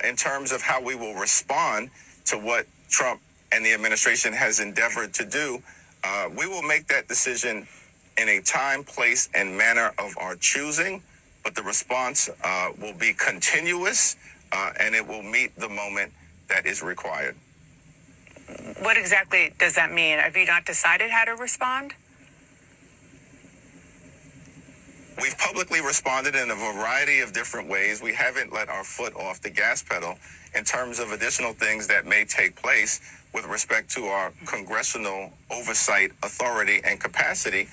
In terms of how we will respond to what Trump and the administration has endeavored to do, we will make that decision in a time, place, and manner of our choosing, but the response will be continuous, and it will meet the moment that is required. What exactly does that mean? Have you not decided how to respond? We've publicly responded in a variety of different ways. We haven't let our foot off the gas pedal in terms of additional things that may take place with respect to our congressional oversight authority and capacity.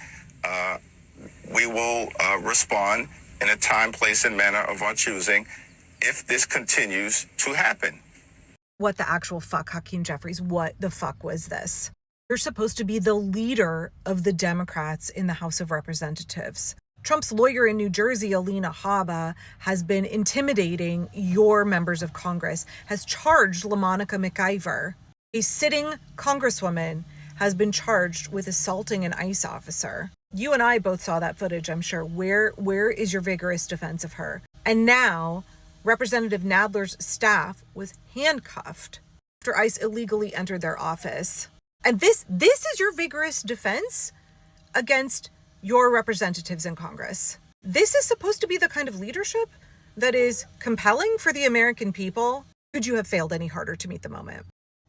We will respond in a time, place, and manner of our choosing if this continues to happen. What the actual fuck, Hakeem Jeffries? What the fuck was this? You're supposed to be the leader of the Democrats in the House of Representatives. Trump's lawyer in New Jersey, Alina Habba, has been intimidating your members of Congress, has charged LaMonica McIver, a sitting congresswoman, has been charged with assaulting an ICE officer. You and I both saw that footage, I'm sure. Where is your vigorous defense of her? And now, Representative Nadler's staff was handcuffed after ICE illegally entered their office. And this is your vigorous defense against your representatives in Congress. This is supposed to be the kind of leadership that is compelling for the American people. Could you have failed any harder to meet the moment?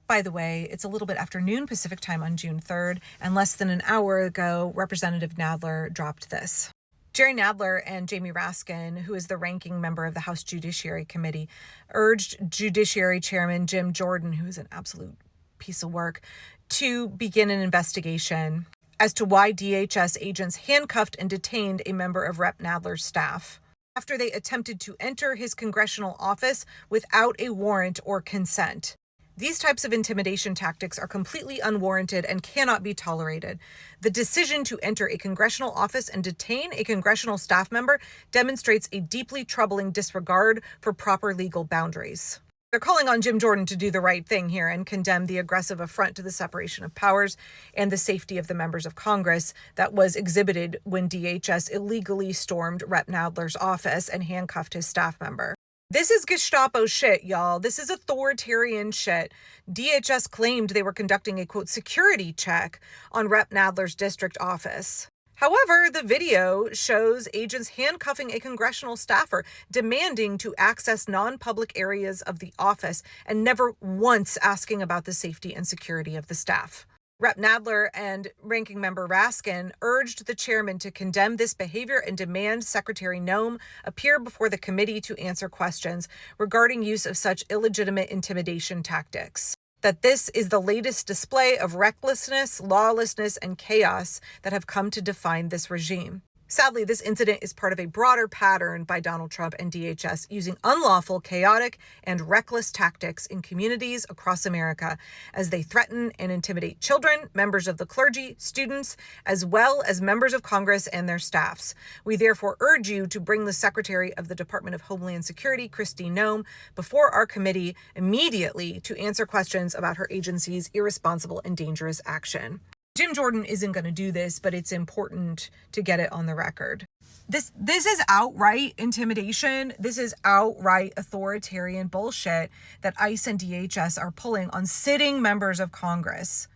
By the way, it's a little bit after noon Pacific time on June 3rd, and less than an hour ago, Representative Nadler dropped this. Jerry Nadler and Jamie Raskin, who is the ranking member of the House Judiciary Committee, urged Judiciary Chairman Jim Jordan, who is an absolute piece of work, to begin an investigation as to why DHS agents handcuffed and detained a member of Rep. Nadler's staff after they attempted to enter his congressional office without a warrant or consent. These types of intimidation tactics are completely unwarranted and cannot be tolerated. The decision to enter a congressional office and detain a congressional staff member demonstrates a deeply troubling disregard for proper legal boundaries. They're calling on Jim Jordan to do the right thing here and condemn the aggressive affront to the separation of powers and the safety of the members of Congress that was exhibited when DHS illegally stormed Rep. Nadler's office and handcuffed his staff member. This is Gestapo shit, y'all. This is authoritarian shit. DHS claimed they were conducting a, quote, security check on Rep. Nadler's district office. However, the video shows agents handcuffing a congressional staffer, demanding to access non-public areas of the office and never once asking about the safety and security of the staff. Rep. Nadler and Ranking Member Raskin urged the chairman to condemn this behavior and demand Secretary Noem appear before the committee to answer questions regarding use of such illegitimate intimidation tactics. That this is the latest display of recklessness, lawlessness, and chaos that have come to define this regime. Sadly, this incident is part of a broader pattern by Donald Trump and DHS using unlawful, chaotic, and reckless tactics in communities across America as they threaten and intimidate children, members of the clergy, students, as well as members of Congress and their staffs. We therefore urge you to bring the Secretary of the Department of Homeland Security, Kristi Noem, before our committee immediately to answer questions about her agency's irresponsible and dangerous action. Jim Jordan isn't going to do this, but it's important to get it on the record. This is outright intimidation. This is outright authoritarian bullshit that ICE and DHS are pulling on sitting members of Congress.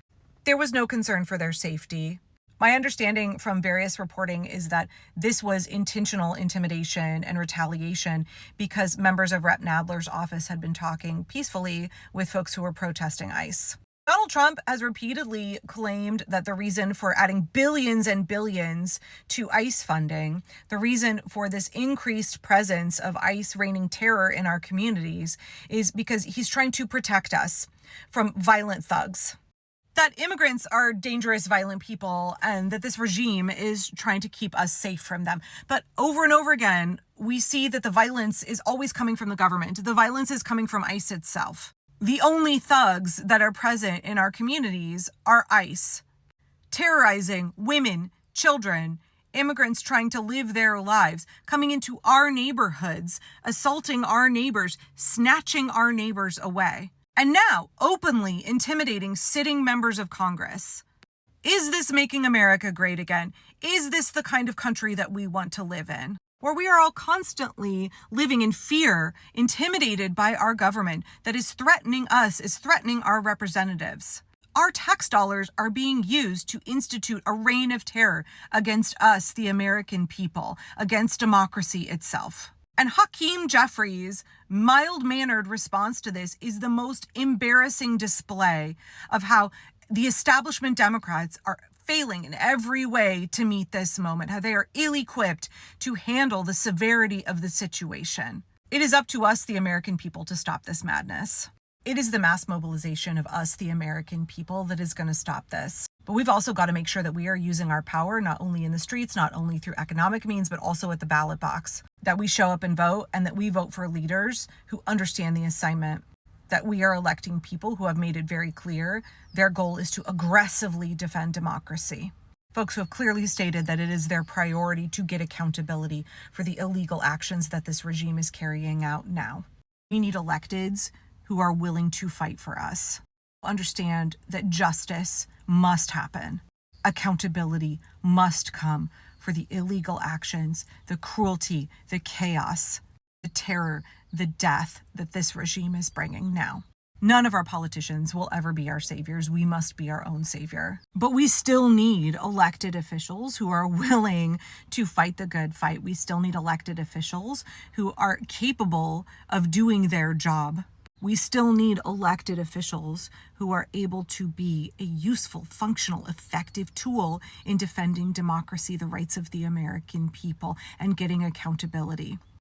There was no concern for their safety. My understanding from various reporting is that this was intentional intimidation and retaliation because members of Rep. Nadler's office had been talking peacefully with folks who were protesting ICE. Donald Trump has repeatedly claimed that the reason for adding billions and billions to ICE funding, the reason for this increased presence of ICE reigning terror in our communities, is because he's trying to protect us from violent thugs. That immigrants are dangerous, violent people, and that this regime is trying to keep us safe from them. But over and over again, we see that the violence is always coming from the government. The violence is coming from ICE itself. The only thugs that are present in our communities are ICE, terrorizing women, children, immigrants trying to live their lives, coming into our neighborhoods, assaulting our neighbors, snatching our neighbors away, and now openly intimidating sitting members of Congress. Is this making America great again? Is this the kind of country that we want to live in? where we are all constantly living in fear, intimidated by our government that is threatening us, is threatening our representatives. Our tax dollars are being used to institute a reign of terror against us, the American people, against democracy itself. And Hakeem Jeffries' mild-mannered response to this is the most embarrassing display of how the establishment Democrats are failing in every way to meet this moment, how they are ill-equipped to handle the severity of the situation. It is up to us, the American people, to stop this madness. It is the mass mobilization of us, the American people, that is going to stop this. But we've also got to make sure that we are using our power, not only in the streets, not only through economic means, but also at the ballot box. That we show up and vote, and that we vote for leaders who understand the assignment. That we are electing people who have made it very clear their goal is to aggressively defend democracy. Folks who have clearly stated that it is their priority to get accountability for the illegal actions that this regime is carrying out now. We need electeds who are willing to fight for us. Understand that justice must happen. Accountability must come for the illegal actions, the cruelty, the chaos, the terror, the death that this regime is bringing now. None of our politicians will ever be our saviors. We must be our own savior. But we still need elected officials who are willing to fight the good fight. We still need elected officials who are capable of doing their job. We still need elected officials who are able to be a useful, functional, effective tool in defending democracy, the rights of the American people, and getting accountability.